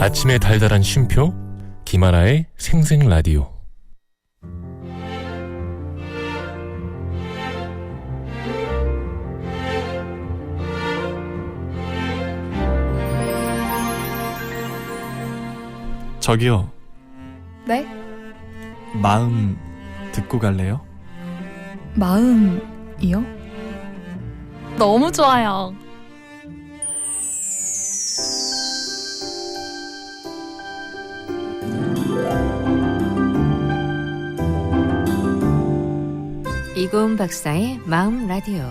아침의 달달한 쉼표 김하나의 생생라디오. 저기요, 네? 마음 듣고 갈래요? 마음이요? 너무 좋아요. 이고은 박사의 마음 라디오.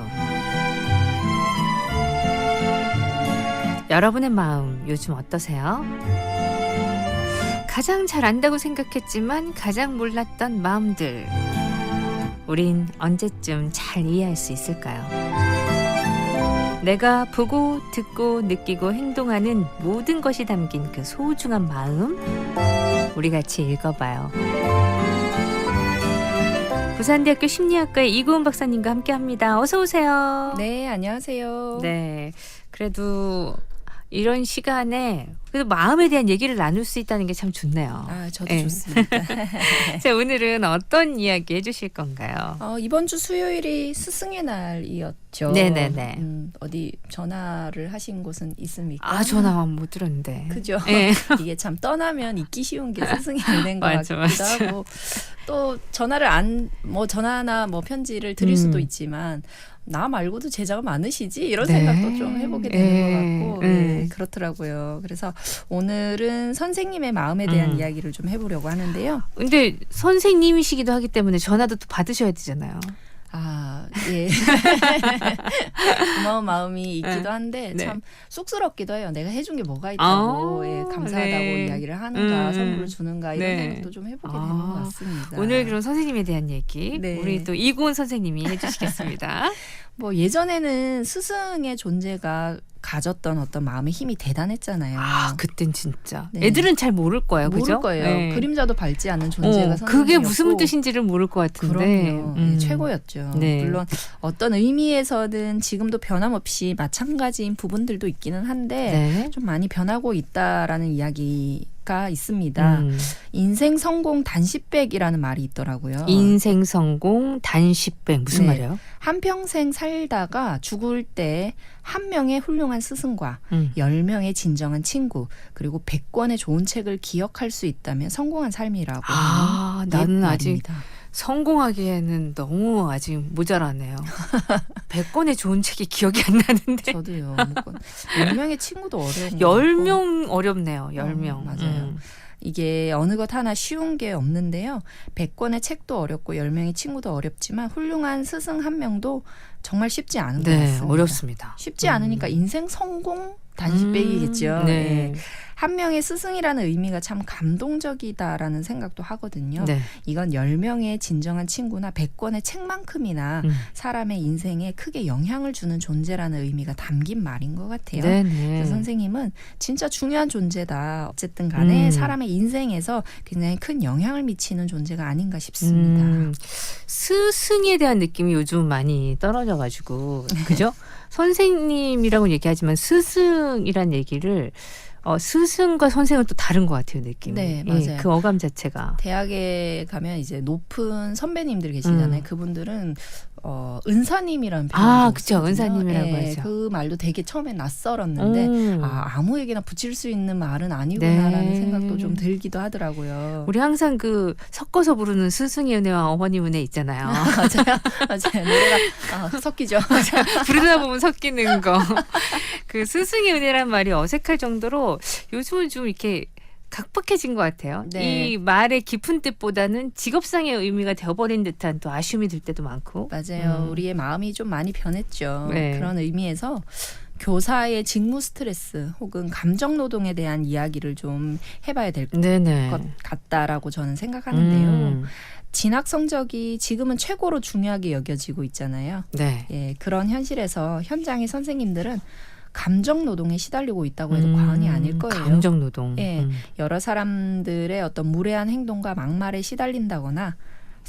여러분의 마음 요즘 어떠세요? 가장 잘 안다고 생각했지만 가장 몰랐던 마음들, 우린 언제쯤 잘 이해할 수 있을까요? 내가 보고 듣고 느끼고 행동하는 모든 것이 담긴 그 소중한 마음, 우리 같이 읽어봐요. 부산대학교 심리학과의 이고은 박사님과 함께합니다. 어서 오세요. 네, 안녕하세요. 네, 그래도 이런 시간에 그래도 마음에 대한 얘기를 나눌 수 있다는 게 참 좋네요. 저도 네. 좋습니다. 자, 오늘은 어떤 이야기 해주실 건가요? 이번 주 수요일이 스승의 날이었죠. 네네네. 어디 전화를 하신 곳은 있습니까? 아, 전화 못 들었는데. 그죠. 네. 이게 참 떠나면 잊기 쉬운 게 스승의 은혜인 것 맞아, 같기도 맞아. 하고, 또 전화를 전화나 편지를 드릴 수도 있지만 나 말고도 제자가 많으시지 이런 네. 생각도 좀 해보게 되는 것 같고, 네. 그렇더라고요. 그래서 오늘은 선생님의 마음에 대한 이야기를 좀 해보려고 하는데요. 근데 선생님이시기도 하기 때문에 전화도 또 받으셔야 되잖아요. 예. 고마운 마음이 있기도 한데 네. 참 쑥스럽기도 해요. 내가 해준 게 뭐가 있다고 감사하다고 네. 이야기를 하는가, 선물을 주는가 이런 네. 생각도 좀 해보게 되는 것 같습니다. 오늘 그럼 선생님에 대한 얘기 네. 우리 또 이고은 선생님이 해주시겠습니다. 예전에는 스승의 존재가 가졌던 어떤 마음의 힘이 대단했잖아요. 그땐 진짜 네. 애들은 잘 모를 거예요, 모를 그죠? 거예요. 네. 그림자도 밟지 않는 존재가 선생님이었고, 그게 무슨 뜻인지를 모를 것 같은데. 그럼요. 최고였죠. 네. 물론 어떤 의미에서는 지금도 변함없이 마찬가지인 부분들도 있기는 한데 네. 좀 많이 변하고 있다라는 이야기가 있습니다. 인생 성공 단시백이라는 말이 있더라고요. 인생 성공 단시백 무슨 네. 말이에요? 한평생 살다가 죽을 때 한 명의 훌륭한 스승과 10명의 진정한 친구, 그리고 100권의 좋은 책을 기억할 수 있다면 성공한 삶이라고 하는 나는 아직 말입니다. 성공하기에는 너무 아직 모자라네요. 100권의 좋은 책이 기억이 안 나는데. 저도요. 10명의 친구도 어려운 거 10명 어렵네요. 10명. 맞아요. 이게 어느 것 하나 쉬운 게 없는데요. 100권의 책도 어렵고 10명의 친구도 어렵지만 훌륭한 스승 한 명도 정말 쉽지 않은 것 네, 같습니다. 어렵습니다. 쉽지 않으니까 인생 성공 단시백이겠죠. 네. 한 명의 스승이라는 의미가 참 감동적이다라는 생각도 하거든요. 네. 이건 10명의 진정한 친구나 100권의 책만큼이나 사람의 인생에 크게 영향을 주는 존재라는 의미가 담긴 말인 것 같아요. 네네. 그래서 선생님은 진짜 중요한 존재다. 어쨌든 간에 사람의 인생에서 굉장히 큰 영향을 미치는 존재가 아닌가 싶습니다. 스승에 대한 느낌이 요즘 많이 떨어져가지고 그죠? 선생님이라고 얘기하지만 스승이란 얘기를 스승과 선생은 또 다른 것 같아요, 느낌이. 네, 맞아요. 그 어감 자체가. 대학에 가면 이제 높은 선배님들 계시잖아요. 그분들은 은사님이라는 표현이 그죠. 은사님이라고 하죠. 그 말도 되게 처음에 낯설었는데 아무에게나 붙일 수 있는 말은 아니구나라는 생각도 좀 들기도 하더라고요. 우리 항상 그 섞어서 부르는 스승의 은혜와 어머님 은혜 있잖아요. 맞아요. 노래가 섞이죠. 부르다 보면 섞이는 거. 그 스승의 은혜란 말이 어색할 정도로 요즘은 좀 이렇게 각박해진 것 같아요. 네. 이 말의 깊은 뜻보다는 직업상의 의미가 되어버린 듯한 또 아쉬움이 들 때도 많고. 맞아요. 우리의 마음이 좀 많이 변했죠. 네. 그런 의미에서 교사의 직무 스트레스 혹은 감정 노동에 대한 이야기를 좀 해봐야 될 것 같다라고 저는 생각하는데요. 진학 성적이 지금은 최고로 중요하게 여겨지고 있잖아요. 네. 예, 그런 현실에서 현장의 선생님들은 감정 노동에 시달리고 있다고 해도 과언이 아닐 거예요. 감정 노동. 예, 여러 사람들의 어떤 무례한 행동과 막말에 시달린다거나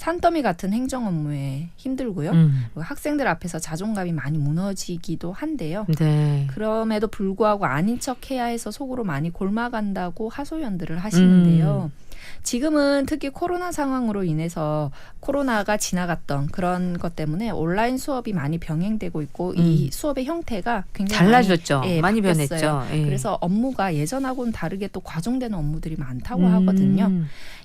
산더미 같은 행정 업무에 힘들고요. 그리고 학생들 앞에서 자존감이 많이 무너지기도 한데요. 네. 그럼에도 불구하고 아닌 척 해야 해서 속으로 많이 골마간다고 하소연들을 하시는데요. 지금은 특히 코로나 상황으로 인해서 코로나가 지나갔던 그런 것 때문에 온라인 수업이 많이 병행되고 있고 이 수업의 형태가 굉장히 달라졌죠. 많이 바뀌었어요. 변했죠. 예. 그래서 업무가 예전하고는 다르게 또 과중되는 업무들이 많다고 하거든요.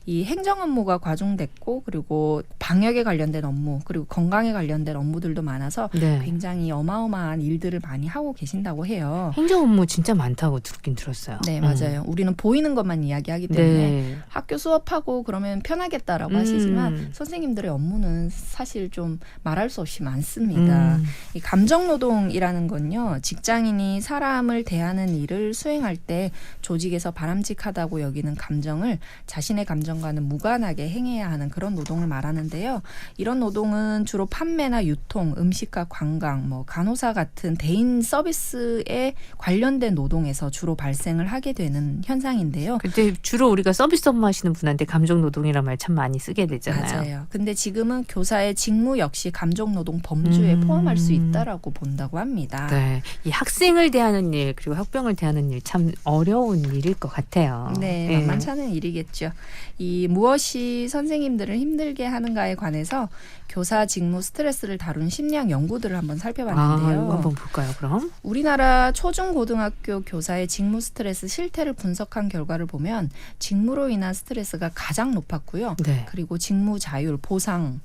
이 행정 업무가 과중됐고 그리고 방역에 관련된 업무 그리고 건강에 관련된 업무들도 많아서 네. 굉장히 어마어마한 일들을 많이 하고 계신다고 해요. 행정 업무 진짜 많다고 듣긴 들었어요. 네, 맞아요. 우리는 보이는 것만 이야기하기 때문에 네. 학교 수업하고 그러면 편하겠다라고 하시지만 선생님들의 업무는 사실 좀 말할 수 없이 많습니다. 이 감정노동이라는 건요. 직장인이 사람을 대하는 일을 수행할 때 조직에서 바람직하다고 여기는 감정을 자신의 감정과는 무관하게 행해야 하는 그런 노동을 말하는데요. 이런 노동은 주로 판매나 유통, 음식과 관광, 간호사 같은 대인 서비스에 관련된 노동에서 주로 발생을 하게 되는 현상인데요. 근데 주로 우리가 서비스 업무 하시는 분한테 감정노동이란 말 참 많이 쓰게 되잖아요. 맞아요. 근데 지금은 교사의 직무 역시 감정노동 범주에 포함할 수 있다라고 본다고 합니다. 네, 이 학생을 대하는 일 그리고 학병을 대하는 일 참 어려운 일일 것 같아요. 네, 만만치 않은 일이겠죠. 이 무엇이 선생님들을 힘들게 하는가에 관해서 교사 직무 스트레스를 다룬 심리학 연구들을 한번 살펴봤는데요. 이거 한번 볼까요, 그럼? 우리나라 초중고등학교 교사의 직무 스트레스 실태를 분석한 결과를 보면 직무로 인한 스트레스가 가장 높았고요. 네. 그리고 직무 자율, 보상,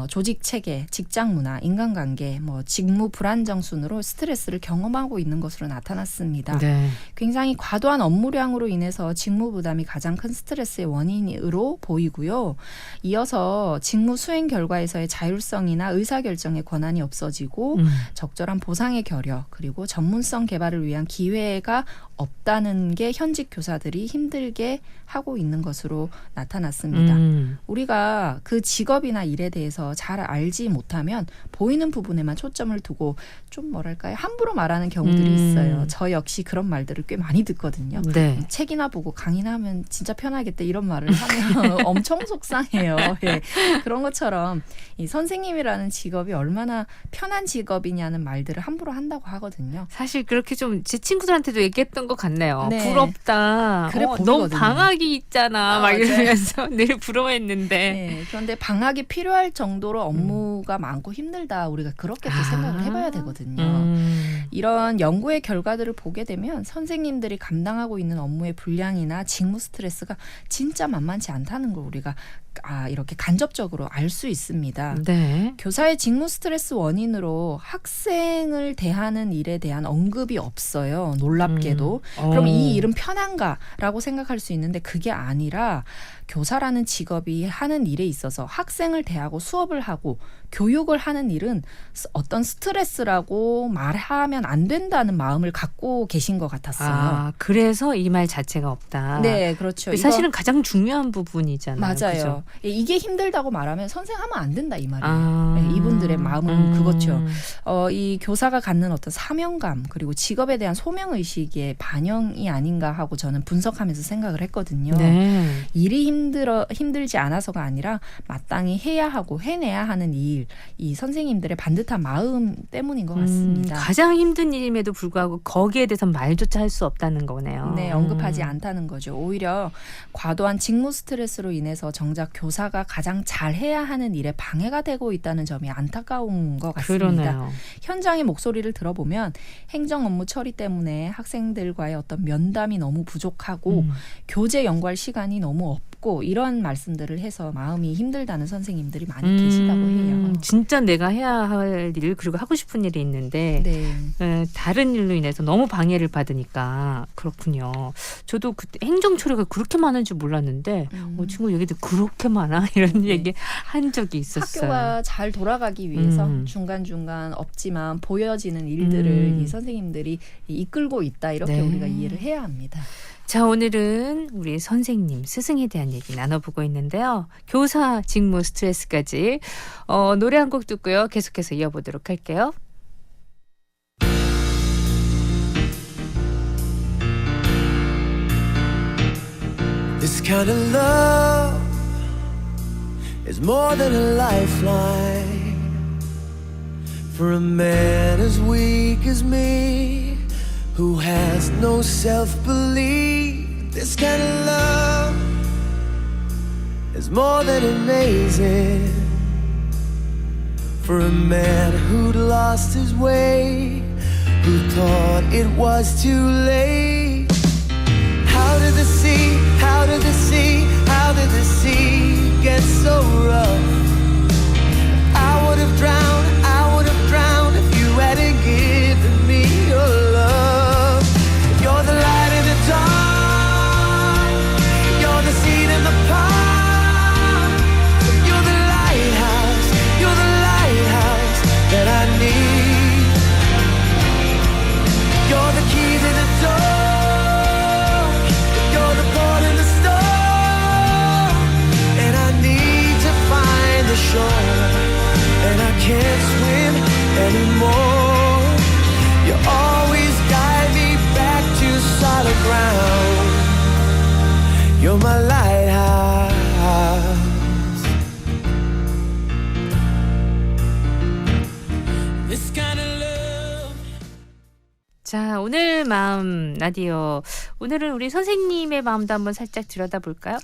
조직 체계, 직장 문화, 인간관계, 직무 불안정 순으로 스트레스를 경험하고 있는 것으로 나타났습니다. 네. 굉장히 과도한 업무량으로 인해서 직무 부담이 가장 큰 스트레스의 원인으로 보이고요. 이어서 직무 수행 결과에서의 자율성이나 의사결정의 권한이 없어지고 적절한 보상의 결여 그리고 전문성 개발을 위한 기회가 없다는 게 현직 교사들이 힘들게 하고 있는 것으로 나타났습니다. 우리가 그 직업이나 일에 대해서 잘 알지 못하면 보이는 부분에만 초점을 두고 좀 뭐랄까요? 함부로 말하는 경우들이 있어요. 저 역시 그런 말들을 꽤 많이 듣거든요. 네. 책이나 보고 강의나 하면 진짜 편하겠다 이런 말을 하면 엄청 속상해요. 예. 그런 것처럼 이 선생님이라는 직업이 얼마나 편한 직업이냐는 말들을 함부로 한다고 하거든요. 사실 그렇게 좀 제 친구들한테도 얘기했던 것 같네요. 네. 부럽다. 그래 너 보이거든요. 방학이 있잖아. 막 맞아요. 이러면서 늘 부러워했는데. 네, 그런데 방학이 필요할 정도로 업무가 많고 힘들다. 우리가 그렇게 또 생각을 해봐야 되거든요. 이런 연구의 결과들을 보게 되면 선생님들이 감당하고 있는 업무의 분량이나 직무 스트레스가 진짜 만만치 않다는 걸 우리가 이렇게 간접적으로 알 수 있습니다. 네. 교사의 직무 스트레스 원인으로 학생을 대하는 일에 대한 언급이 없어요. 놀랍게도. 그럼 이 일은 편한가라고 생각할 수 있는데 그게 아니라 교사라는 직업이 하는 일에 있어서 학생을 대하고 수업을 하고 교육을 하는 일은 어떤 스트레스라고 말하면 안 된다는 마음을 갖고 계신 것 같았어요. 그래서 이 말 자체가 없다. 네, 그렇죠. 사실은 가장 중요한 부분이잖아요. 맞아요. 그죠? 이게 힘들다고 말하면 선생하면 안 된다 이 말이에요. 네, 이분들의 마음은 그거죠. 이 교사가 갖는 어떤 사명감 그리고 직업에 대한 소명의식의 반영이 아닌가 하고 저는 분석하면서 생각을 했거든요. 네. 일이 힘들지 않아서가 아니라 마땅히 해야 하고 해내야 하는 일, 이 선생님들의 반듯한 마음 때문인 것 같습니다. 가장 힘든 일임에도 불구하고 거기에 대해서 말조차 할 수 없다는 거네요. 네, 언급하지 않다는 거죠. 오히려 과도한 직무 스트레스로 인해서 정작 교사가 가장 잘해야 하는 일에 방해가 되고 있다는 점이 안타까운 것 같습니다. 그러네요. 현장의 목소리를 들어보면 행정 업무 처리 때문에 학생들과의 어떤 면담이 너무 부족하고 교재 연구할 시간이 너무 없고 이런 말씀들을 해서 마음이 힘들다는 선생님들이 많이 계시다고 해요. 진짜 내가 해야 할 일 그리고 하고 싶은 일이 있는데 네. 다른 일로 인해서 너무 방해를 받으니까 그렇군요. 저도 그때 행정 처리가 그렇게 많은 줄 몰랐는데 친구 얘기도 그렇게 많아 이런 얘기 한 적이 있었어요. 학교가 잘 돌아가기 위해서 중간중간 없지만 보여지는 일들을 이 선생님들이 이끌고 있다 이렇게 네. 우리가 이해를 해야 합니다. 자, 오늘은 우리 선생님, 스승에 대한 얘기 나눠보고 있는데요. 교사 직무 스트레스까지 노래 한 곡 듣고요. 계속해서 이어보도록 할게요. This kind of love is more than a lifeline for a man as weak as me, who has no self-belief. This kind of love is more than amazing for a man who'd lost his way, who thought it was too late. How did the sea, how did the sea, how did the sea get so rough? I would have drowned if you hadn't given me your love. You're the light in the dark, you're the seed in the pond, you're the lighthouse that I need. You're the key to the door, you're the port in the storm, and I need to find the shore, and I can't swim anymore. You always guide me back to solid ground. You're my lighthouse. This kind of love. 자, 오늘 마음 라디오. 오늘은 우리 선생님의 마음도 한번 살짝 들여다볼까요?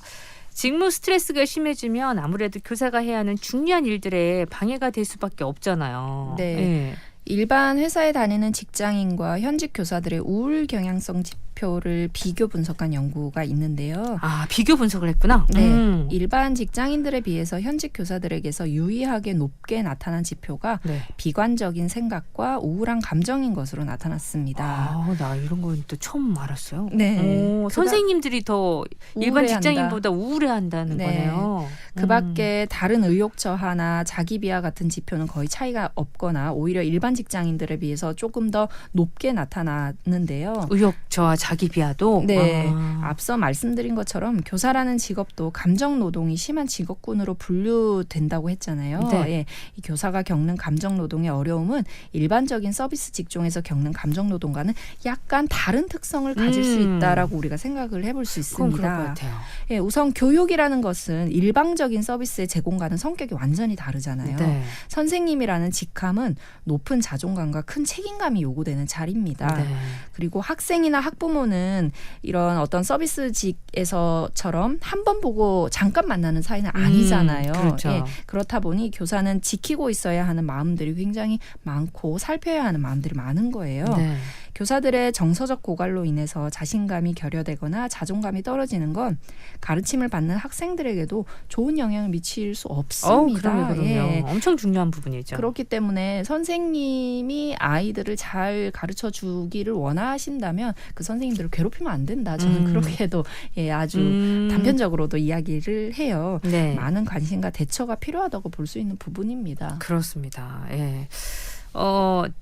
직무 스트레스가 심해지면 아무래도 교사가 해야 하는 중요한 일들에 방해가 될 수밖에 없잖아요. 네. 예. 일반 회사에 다니는 직장인과 현직 교사들의 우울 경향성 지표를 비교 분석한 연구가 있는데요. 아, 비교 분석을 했구나. 네, 일반 직장인들에 비해서 현직 교사들에게서 유의하게 높게 나타난 지표가 네. 비관적인 생각과 우울한 감정인 것으로 나타났습니다. 아, 나 이런 건 또 처음 알았어요. 네, 오, 선생님들이 더 일반 우울해한다. 직장인보다 우울해한다는 네. 거네요. 그밖에 다른 의욕 저하나 자기 비하 같은 지표는 거의 차이가 없거나 오히려 일반 직장인들에 비해서 조금 더 높게 나타나는데요. 의욕 저하 자기 비하도. 네, 아. 앞서 말씀드린 것처럼 교사라는 직업도 감정 노동이 심한 직업군으로 분류된다고 했잖아요. 네. 예, 이 교사가 겪는 감정 노동의 어려움은 일반적인 서비스 직종에서 겪는 감정 노동과는 약간 다른 특성을 가질 수 있다라고 우리가 생각을 해볼 수 그건 있습니다. 그럴 것 같아요. 예, 우선 교육이라는 것은 일방적인 서비스의 제공과는 성격이 완전히 다르잖아요. 네. 선생님이라는 직함은 높은 자존감과 큰 책임감이 요구되는 자리입니다. 네. 그리고 학생이나 학부모는 이런 어떤 서비스직에서처럼 한 번 보고 잠깐 만나는 사이는 아니잖아요. 그렇죠. 예, 그렇다 보니 교사는 지키고 있어야 하는 마음들이 굉장히 많고 살펴야 하는 마음들이 많은 거예요. 네. 교사들의 정서적 고갈로 인해서 자신감이 결여되거나 자존감이 떨어지는 건 가르침을 받는 학생들에게도 좋은 영향을 미칠 수 없습니다. 그럼요. 예. 엄청 중요한 부분이죠. 그렇기 때문에 선생님이 아이들을 잘 가르쳐 주기를 원하신다면 그 선생님들을 괴롭히면 안 된다. 저는 그렇게도 예, 아주 단편적으로도 이야기를 해요. 네. 많은 관심과 대처가 필요하다고 볼 수 있는 부분입니다. 그렇습니다. 예.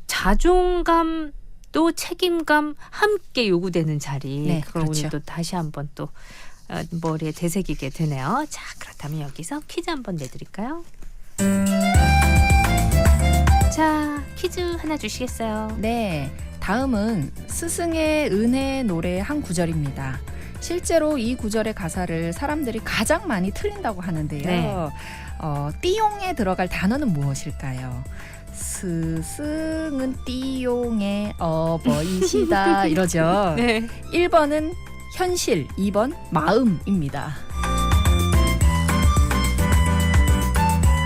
자존감 또 책임감 함께 요구되는 자리. 네, 그걸 그렇죠. 오늘 또 다시 한번 또 머리에 되새기게 되네요. 자, 그렇다면 여기서 퀴즈 한번 내드릴까요? 자, 퀴즈 하나 주시겠어요? 네, 다음은 스승의 은혜 노래의 한 구절입니다. 실제로 이 구절의 가사를 사람들이 가장 많이 틀린다고 하는데요. 네. 띠용에 들어갈 단어는 무엇일까요? 스승은 띠용의 어버이시다 이러죠. 네. 1번은 현실, 2번 마음입니다.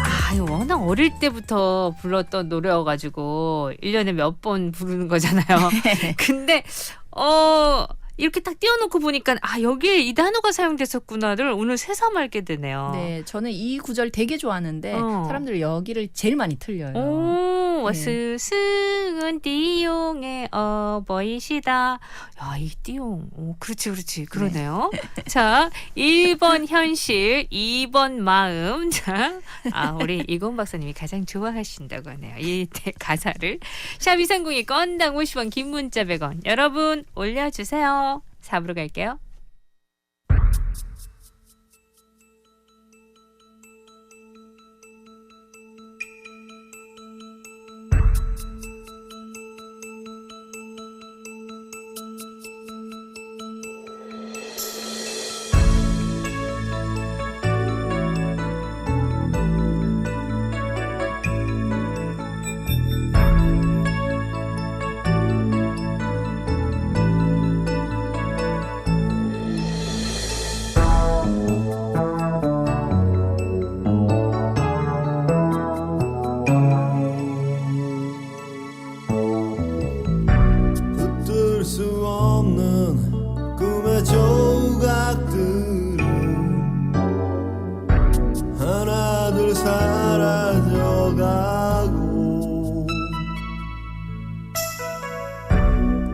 아, 이거 워낙 어릴 때부터 불렀던 노래여가지고 1년에 몇 번 부르는 거잖아요. 근데 이렇게 딱 띄워놓고 보니까 여기에 이 단어가 사용됐었구나를 오늘 새삼 알게 되네요. 네, 저는 이 구절 되게 좋아하는데 사람들이 여기를 제일 많이 틀려요. 오, 네. 스승은 띠용의 어버이시다. 야, 이 띠용. 오, 그렇지. 그러네요. 자, 1번 현실, 2번 마음. 자, 우리 이건 박사님이 가장 좋아하신다고 하네요. 이 가사를. 샵 230이 건당 50원, 긴 문자 100원. 여러분 올려주세요. 4부로 갈게요.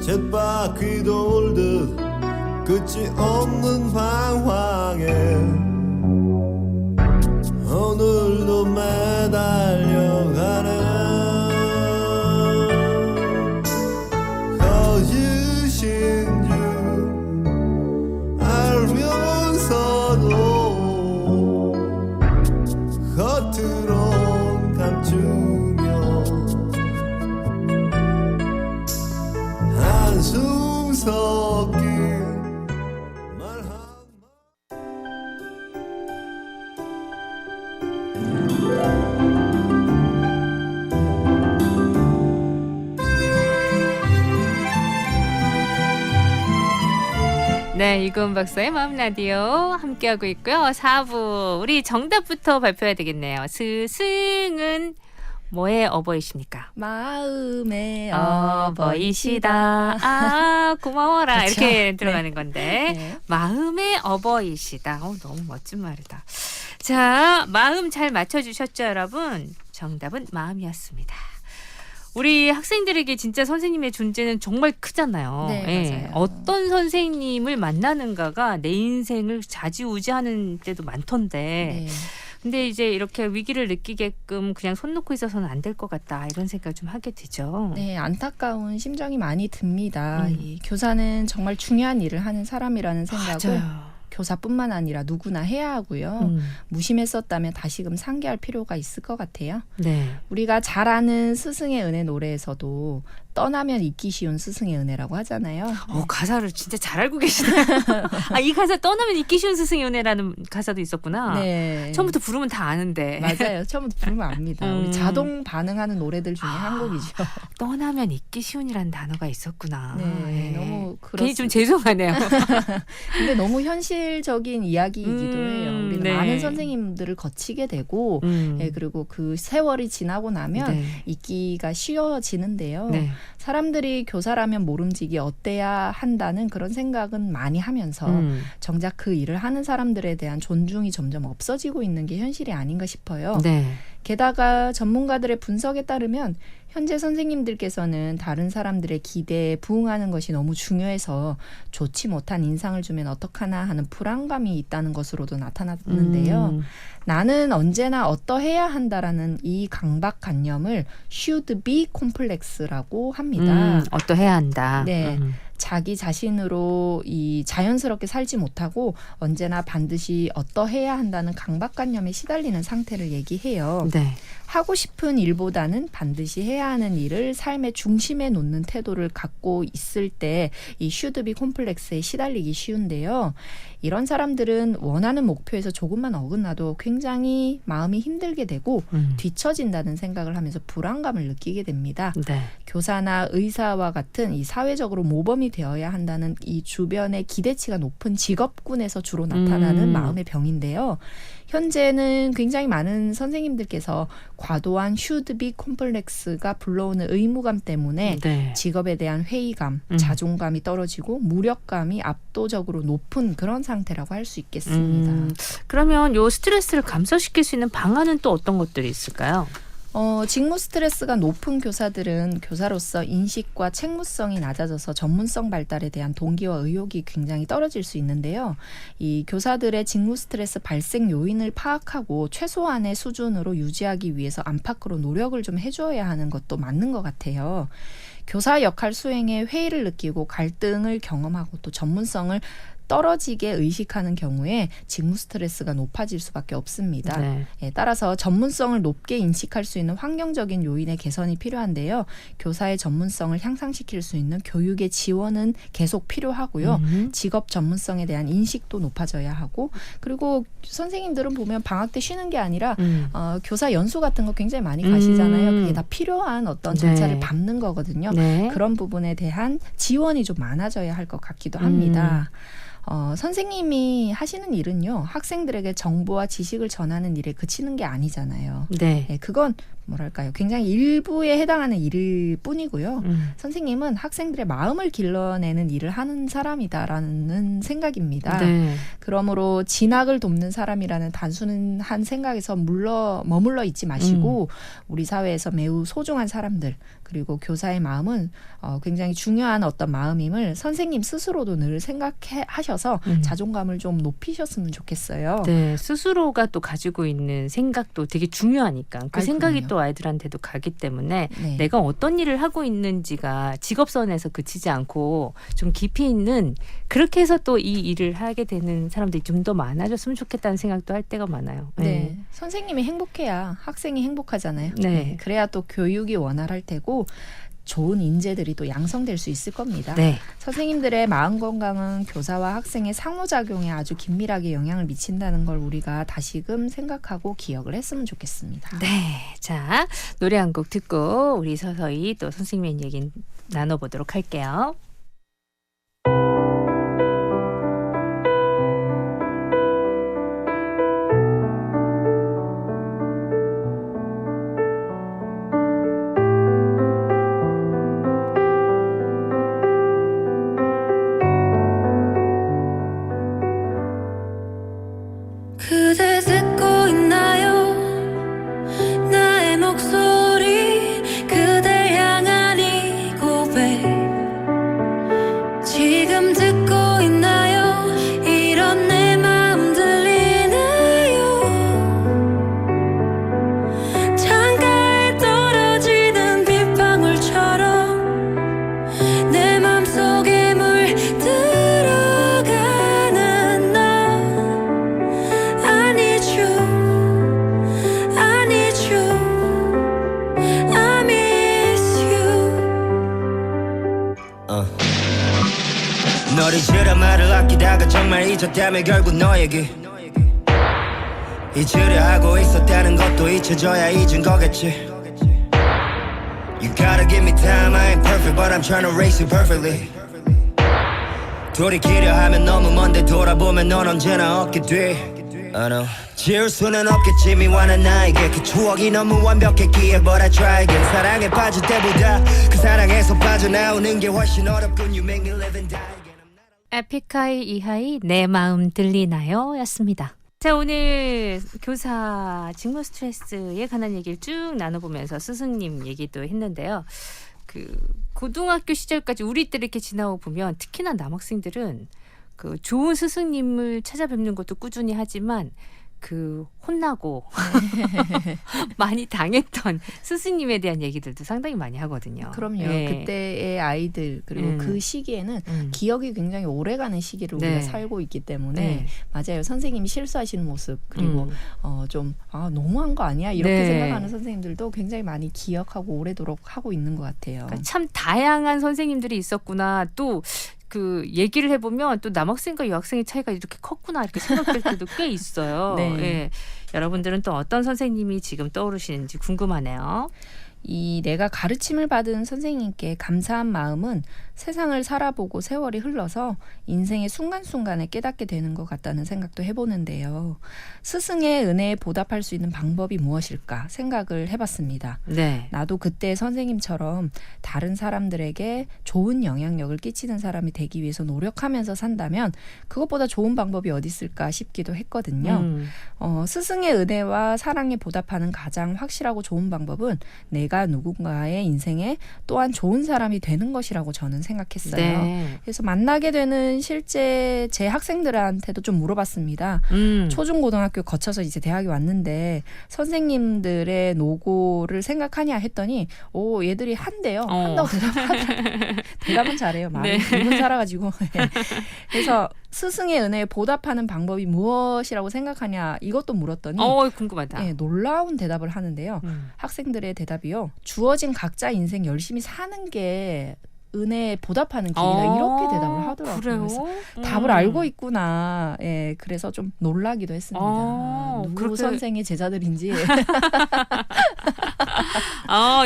쳇바퀴 돌듯 끝이 없는 방황에 오늘도 매달려가네. 거짓인 줄 알면서도 겉으론 감추며 한숨 섞인 말 한마디. 네, 이건 박사의 마음 라디오 함께하고 있고요. 4부 우리 정답부터 발표해야 되겠네요. 스승은 뭐의 어버이십니까? 마음의 어버이시다. 아, 고마워라. 그렇죠. 이렇게 들어가는 건데. 네. 마음의 어버이시다. 너무 멋진 말이다. 자, 마음 잘 맞춰주셨죠, 여러분? 정답은 마음이었습니다. 우리 학생들에게 진짜 선생님의 존재는 정말 크잖아요. 네, 예. 맞아요. 어떤 선생님을 만나는가가 내 인생을 좌지우지하는 때도 많던데. 네. 근데 이제 이렇게 위기를 느끼게끔 그냥 손 놓고 있어서는 안 될 것 같다. 이런 생각을 좀 하게 되죠. 네, 안타까운 심정이 많이 듭니다. 음. 이 교사는 정말 중요한 일을 하는 사람이라는 생각을 맞아요. 교사뿐만 아니라 누구나 해야 하고요. 무심했었다면 다시금 상기할 필요가 있을 것 같아요. 네. 우리가 잘 아는 스승의 은혜 노래에서도 떠나면 잊기 쉬운 스승의 은혜라고 하잖아요. 가사를 진짜 잘 알고 계시네요. 아, 이 가사 떠나면 잊기 쉬운 스승의 은혜라는 가사도 있었구나. 네. 처음부터 부르면 다 아는데. 맞아요. 처음부터 부르면 압니다. 우리 자동 반응하는 노래들 중에 한 곡이죠. 떠나면 잊기 쉬운이라는 단어가 있었구나. 네, 예. 너무 괜히 좀 죄송하네요. 근데 너무 현실적인 이야기이기도 해요. 우리는 네. 많은 선생님들을 거치게 되고 예, 그리고 그 세월이 지나고 나면 네. 잊기가 쉬워지는데요. 네. 사람들이 교사라면 모름지기 어때야 한다는 그런 생각은 많이 하면서 정작 그 일을 하는 사람들에 대한 존중이 점점 없어지고 있는 게 현실이 아닌가 싶어요. 네. 게다가 전문가들의 분석에 따르면 현재 선생님들께서는 다른 사람들의 기대에 부응하는 것이 너무 중요해서 좋지 못한 인상을 주면 어떡하나 하는 불안감이 있다는 것으로도 나타났는데요. 나는 언제나 어떠해야 한다라는 이 강박관념을 should be complex라고 합니다. 어떠해야 한다. 네. 자기 자신으로 이 자연스럽게 살지 못하고 언제나 반드시 어떠해야 한다는 강박관념에 시달리는 상태를 얘기해요. 네. 하고 싶은 일보다는 반드시 해야 하는 일을 삶의 중심에 놓는 태도를 갖고 있을 때 이 should be complex에 시달리기 쉬운데요. 이런 사람들은 원하는 목표에서 조금만 어긋나도 굉장히 마음이 힘들게 되고 뒤처진다는 생각을 하면서 불안감을 느끼게 됩니다. 네. 교사나 의사와 같은 이 사회적으로 모범이 되어야 한다는 이 주변의 기대치가 높은 직업군에서 주로 나타나는 마음의 병인데요. 현재는 굉장히 많은 선생님들께서 과도한 should be complex가 불러오는 의무감 때문에 네. 직업에 대한 회의감, 자존감이 떨어지고 무력감이 압도적으로 높은 그런 상태라고 할 수 있겠습니다. 그러면 요 스트레스를 감소시킬 수 있는 방안은 또 어떤 것들이 있을까요? 직무 스트레스가 높은 교사들은 교사로서 인식과 책무성이 낮아져서 전문성 발달에 대한 동기와 의욕이 굉장히 떨어질 수 있는데요. 이 교사들의 직무 스트레스 발생 요인을 파악하고 최소한의 수준으로 유지하기 위해서 안팎으로 노력을 좀 해줘야 하는 것도 맞는 것 같아요. 교사 역할 수행에 회의를 느끼고 갈등을 경험하고 또 전문성을 떨어지게 의식하는 경우에 직무 스트레스가 높아질 수밖에 없습니다. 네. 예, 따라서 전문성을 높게 인식할 수 있는 환경적인 요인의 개선이 필요한데요. 교사의 전문성을 향상시킬 수 있는 교육의 지원은 계속 필요하고요. 직업 전문성에 대한 인식도 높아져야 하고 그리고 선생님들은 보면 방학 때 쉬는 게 아니라 교사 연수 같은 거 굉장히 많이 가시잖아요. 그게 다 필요한 어떤 절차를 네. 밟는 거거든요. 네. 그런 부분에 대한 지원이 좀 많아져야 할 것 같기도 합니다. 선생님이 하시는 일은요. 학생들에게 정보와 지식을 전하는 일에 그치는 게 아니잖아요. 네. 네, 그건 뭐랄까요. 굉장히 일부에 해당하는 일일 뿐이고요. 선생님은 학생들의 마음을 길러내는 일을 하는 사람이다라는 생각입니다. 네. 그러므로 진학을 돕는 사람이라는 단순한 생각에서 머물러 있지 마시고 우리 사회에서 매우 소중한 사람들 그리고 교사의 마음은 굉장히 중요한 어떤 마음임을 선생님 스스로도 늘 생각하셔서 자존감을 좀 높이셨으면 좋겠어요. 네, 스스로가 또 가지고 있는 생각도 되게 중요하니까 그 생각이 그럼요. 또 아이들한테도 가기 때문에 네. 내가 어떤 일을 하고 있는지가 직업선에서 그치지 않고 좀 깊이 있는 그렇게 해서 또 이 일을 하게 되는 사람들이 좀 더 많아졌으면 좋겠다는 생각도 할 때가 많아요. 네. 선생님이 행복해야 학생이 행복하잖아요. 네. 그래야 또 교육이 원활할 테고 좋은 인재들이 또 양성될 수 있을 겁니다. 네. 선생님들의 마음 건강은 교사와 학생의 상호작용에 아주 긴밀하게 영향을 미친다는 걸 우리가 다시금 생각하고 기억을 했으면 좋겠습니다. 네. 자, 노래 한 곡 듣고 우리 서서히 또 선생님의 얘기 나눠보도록 할게요. 그대 듣고 있나요? 나의 목소리 그댈 향한 이 고백 지금 듣고 있나요? 이런 내 마음 들리나요? 창가에 떨어지는 빗방울처럼 내 맘속에 물들어가는 너 I need you, I need you, I miss you. 널 잊으려 말을 아끼다가 정말 잊었다며 결국 너에게 잊으려 하고 있었다는 것도 잊혀져야 잊은 거겠지. You gotta give me time, I ain't perfect but I'm trying to race you perfectly. 돌이키려 하면 너무 먼데 돌아보면 넌 언제나 없게 돼. I know. 지울 수는 없겠지 미워하는 나에게 그 추억이 너무 완벽했기에 But I try again. 사랑에 빠질 때보다 그 사랑에서 빠져나오는 게 훨씬 어렵군. You make me live and die again. 에픽하이 이하이 내 마음 들리나요? 였습니다. 자, 오늘 교사 직무 스트레스에 관한 얘기를 쭉 나눠보면서 스승님 얘기도 했는데요. 그 고등학교 시절까지 우리 때 이렇게 지나고 보면 특히나 남학생들은 그 좋은 스승님을 찾아뵙는 것도 꾸준히 하지만 그 혼나고 많이 당했던 스승님에 대한 얘기들도 상당히 많이 하거든요. 그럼요. 네. 그때의 아이들 그리고 그 시기에는 기억이 굉장히 오래가는 시기를 우리가 네. 살고 있기 때문에 네. 맞아요. 선생님이 실수하시는 모습 그리고 너무한 거 아니야 이렇게 네. 생각하는 선생님들도 굉장히 많이 기억하고 오래도록 하고 있는 것 같아요. 그러니까 참 다양한 선생님들이 있었구나. 또 그 얘기를 해보면 또 남학생과 여학생의 차이가 이렇게 컸구나 이렇게 생각될 때도 꽤 있어요. 네. 예. 여러분들은 또 어떤 선생님이 지금 떠오르시는지 궁금하네요. 이 내가 가르침을 받은 선생님께 감사한 마음은 세상을 살아보고 세월이 흘러서 인생의 순간순간에 깨닫게 되는 것 같다는 생각도 해보는데요. 스승의 은혜에 보답할 수 있는 방법이 무엇일까 생각을 해봤습니다. 네. 나도 그때 선생님처럼 다른 사람들에게 좋은 영향력을 끼치는 사람이 되기 위해서 노력하면서 산다면 그것보다 좋은 방법이 어디 있을까 싶기도 했거든요. 스승의 은혜와 사랑에 보답하는 가장 확실하고 좋은 방법은 내가 누군가의 인생에 또한 좋은 사람이 되는 것이라고 저는 생각했어요. 네. 그래서 만나게 되는 실제 제 학생들한테도 좀 물어봤습니다. 초중 고등학교 거쳐서 이제 대학에 왔는데 선생님들의 노고를 생각하냐 했더니 얘들이 한대요. 한다고 대답하더라고요. 대답은 잘해요. 마음이 굶은 살아가지고. 그래서 스승의 은혜에 보답하는 방법이 무엇이라고 생각하냐 이것도 물었더니 궁금하다. 네, 놀라운 대답을 하는데요. 학생들의 대답이요. 주어진 각자 인생 열심히 사는 게 은혜에 보답하는 길이다 이렇게 대답을 하더라고요. 그래요? 그래서 답을 알고 있구나. 예, 그래서 좀 놀라기도 했습니다. 누구 그렇게... 선생의 제자들인지.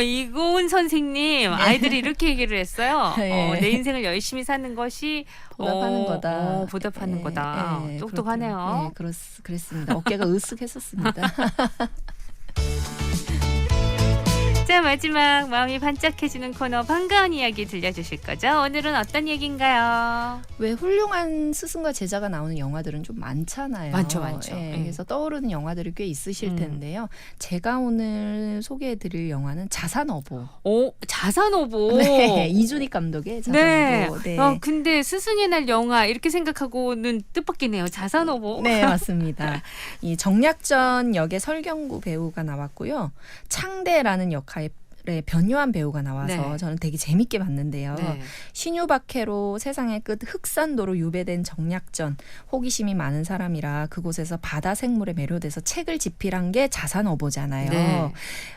이고은 선생님 아이들이 이렇게 얘기를 했어요. 네. 내 인생을 열심히 사는 것이 보답하는 거다. 보답하는 거다. 똑똑하네요. 그랬습니다. 어깨가 으쓱했었습니다. 자, 마지막 마음이 반짝해지는 코너 반가운 이야기 들려주실 거죠? 오늘은 어떤 얘기인가요? 왜 훌륭한 스승과 제자가 나오는 영화들은 좀 많잖아요. 많죠. 그래서 떠오르는 영화들이 꽤 있으실 텐데요. 제가 오늘 소개해드릴 영화는 자산어보. 자산어보. 네, 이준익 감독의 자산어보. 네. 근데 스승의 날 영화 이렇게 생각하고는 뜻밖이네요. 자산어보. 네, 맞습니다. 이 정약전 역의 설경구 배우가 나왔고요. 창대라는 역할의 변요한 배우가 나와서 저는 되게 재밌게 봤는데요. 신유박해로 세상의 끝 흑산도로 유배된 정약전, 호기심이 많은 사람이라 그곳에서 바다 생물에 매료돼서 책을 집필한 게 자산어보잖아요.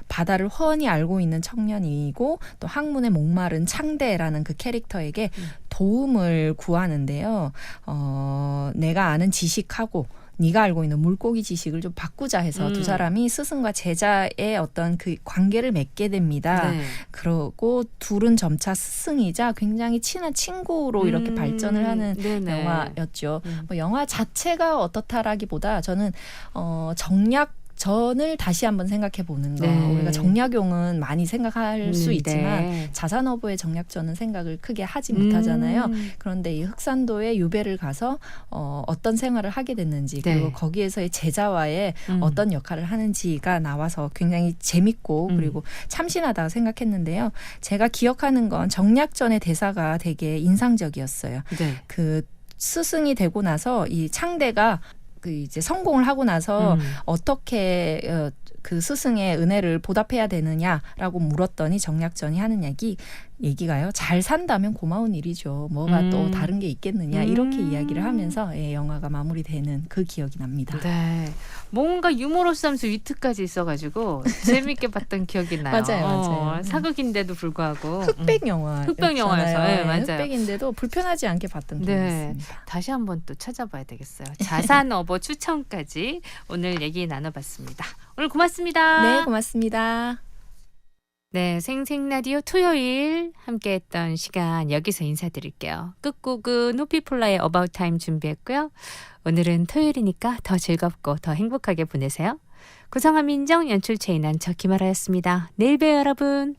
바다를 훤히 알고 있는 청년이고 또 학문에 목마른 창대라는 그 캐릭터에게 도움을 구하는데요. 내가 아는 지식하고 네가 알고 있는 물고기 지식을 좀 바꾸자 해서 두 사람이 스승과 제자의 어떤 그 관계를 맺게 됩니다. 그러고 둘은 점차 스승이자 굉장히 친한 친구로 이렇게 발전을 하는 영화였죠. 뭐 영화 자체가 어떻다라기보다 저는 정약전을 다시 한번 생각해 보는 거. 우리가 정약용은 많이 생각할 수 있지만 자산어보의 정약전은 생각을 크게 하지 못하잖아요. 그런데 이 흑산도에 유배를 가서 어떤 생활을 하게 됐는지 그리고 거기에서의 제자와의 어떤 역할을 하는지가 나와서 굉장히 재밌고 그리고 참신하다 생각했는데요. 제가 기억하는 건 정약전의 대사가 되게 인상적이었어요. 그 스승이 되고 나서 이 창대가 그 이제 성공을 하고 나서 어떻게 그 스승의 은혜를 보답해야 되느냐라고 물었더니 정약전이 하는 얘기가요. 잘 산다면 고마운 일이죠. 뭐가 또 다른 게 있겠느냐 이렇게 이야기를 하면서 영화가 마무리되는 그 기억이 납니다. 뭔가 유머러스하면서 위트까지 있어가지고 재밌게 봤던 기억이 나요. 맞아요. 사극인데도 불구하고 흑백 영화. 흑백 영화여서 맞아요. 흑백인데도 불편하지 않게 봤던 기억이 있습니다. 다시 한번 또 찾아봐야 되겠어요. 자산어보 추천까지 오늘 얘기 나눠봤습니다. 오늘 고맙습니다. 네, 고맙습니다. 네, 생생라디오 토요일 함께했던 시간 여기서 인사드릴게요. 끝곡은 호피폴라의 About Time 준비했고요. 오늘은 토요일이니까 더 즐겁고 더 행복하게 보내세요. 구성한 민정, 연출 최인한, 저 김아라였습니다. 내일 봬요 여러분.